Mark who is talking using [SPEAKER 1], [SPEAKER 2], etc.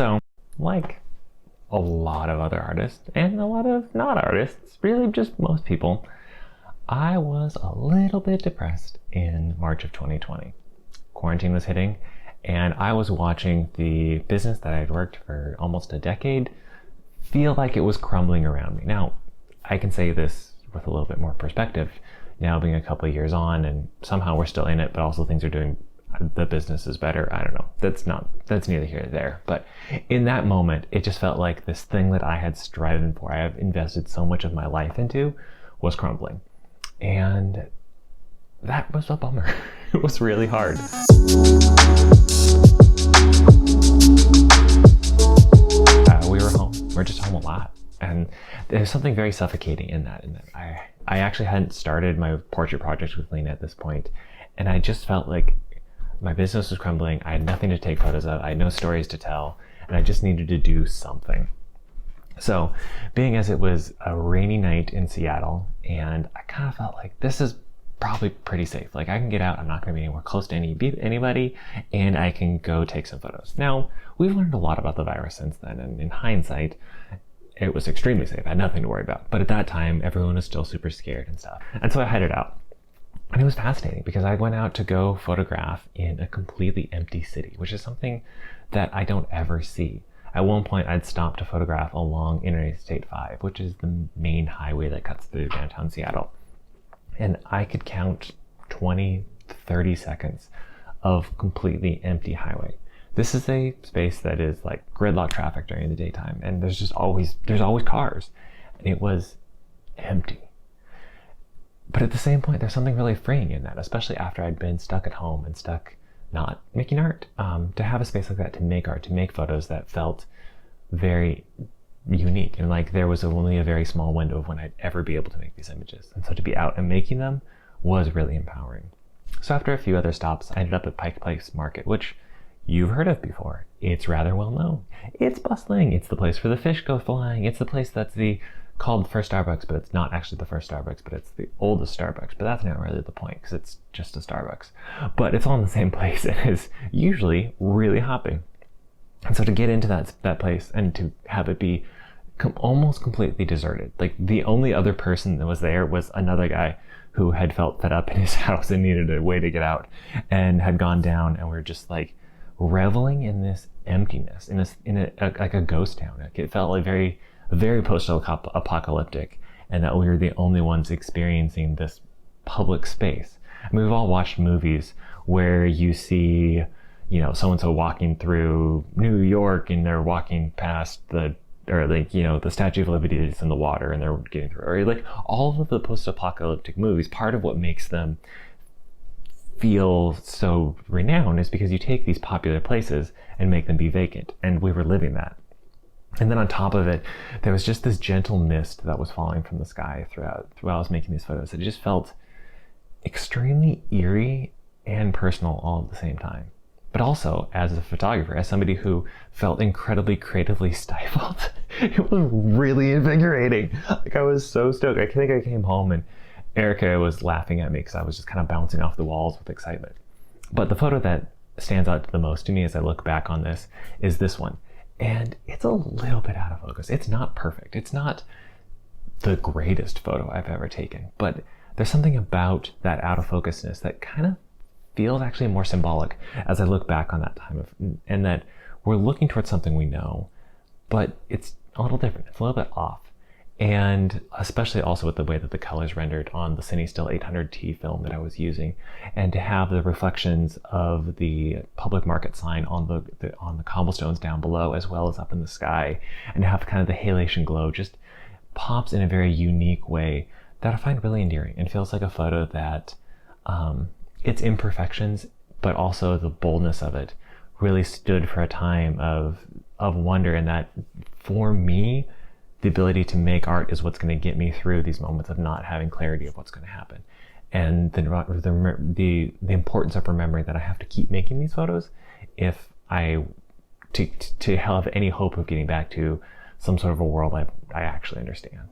[SPEAKER 1] So, like a lot of other artists and a lot of not artists, really just most people, I was a little bit depressed in March of 2020. Quarantine was hitting, and I was watching the business that I'd worked for almost a decade feel like it was crumbling around me. Now, I can say this with a little bit more perspective, now being a couple of years on, and somehow we're still in it, but also things are doing, the business is better. I don't know. That's neither here nor there. But in that moment, it just felt like this thing that I had striven for, I have invested so much of my life into, was crumbling. And that was a bummer. It was really hard. We were home. We're just home a lot. And there's something very suffocating in that. I actually hadn't started my portrait project with Lena at this point. And I just felt like my business was crumbling. I had nothing to take photos of. I had no stories to tell. And I just needed to do something. So, being as it was a rainy night in Seattle, and I kind of felt like this is probably pretty safe. Like, I can get out, I'm not going to be anywhere close to anybody, and I can go take some photos. Now, we've learned a lot about the virus since then, and in hindsight, it was extremely safe. I had nothing to worry about. But at that time, everyone was still super scared and stuff. And so I headed out. And it was fascinating because I went out to go photograph in a completely empty city, which is something that I don't ever see. At one point, I'd stopped to photograph along Interstate 5, which is the main highway that cuts through downtown Seattle. And I could count 20, 30 seconds of completely empty highway. This is a space that is like gridlock traffic during the daytime, and there's always cars. And it was empty. But at the same point, there's something really freeing in that, especially after I'd been stuck at home and stuck not making art, to have a space like that, to make art, to make photos that felt very unique. And like there was only a very small window of when I'd ever be able to make these images. And so to be out and making them was really empowering. So after a few other stops, I ended up at Pike Place Market, which you've heard of before. It's rather well known. It's bustling. It's the place where the fish go flying. It's the place that's called the first Starbucks, but it's not actually the first Starbucks, but it's the oldest Starbucks. But that's not really the point, because it's just a Starbucks. But it's all in the same place and is usually really hopping. And so to get into that place and to have it be almost completely deserted, like the only other person that was there was another guy who had felt fed up in his house and needed a way to get out, and had gone down, and we're just like reveling in this emptiness, like a ghost town. Like it felt like very post-apocalyptic, and that we were the only ones experiencing this public space. I mean, we've all watched movies where you see, so-and-so walking through New York, and they're walking past the Statue of Liberty is in the water, and they're getting through, or like all of the post-apocalyptic movies. Part of what makes them feel so renowned is because you take these popular places and make them be vacant, and we were living that. And then on top of it, there was just this gentle mist that was falling from the sky throughout while I was making these photos. It just felt extremely eerie and personal all at the same time. But also, as a photographer, as somebody who felt incredibly creatively stifled, it was really invigorating. Like, I was so stoked. I think I came home and Erica was laughing at me because I was just kind of bouncing off the walls with excitement. But the photo that stands out the most to me as I look back on this is this one. And it's a little bit out of focus. It's not perfect. It's not the greatest photo I've ever taken, but there's something about that out of focusness that kind of feels actually more symbolic as I look back on that time and that we're looking towards something we know, but it's a little different. It's a little bit off. And especially also with the way that the colors rendered on the Cinestill 800T film that I was using, and to have the reflections of the public market sign on the cobblestones down below as well as up in the sky, and to have kind of the halation glow just pops in a very unique way that I find really endearing, and feels like a photo that its imperfections, but also the boldness of it, really stood for a time of wonder, and that for me, the ability to make art is what's going to get me through these moments of not having clarity of what's going to happen. And the importance of remembering that I have to keep making these photos if to have any hope of getting back to some sort of a world I actually understand.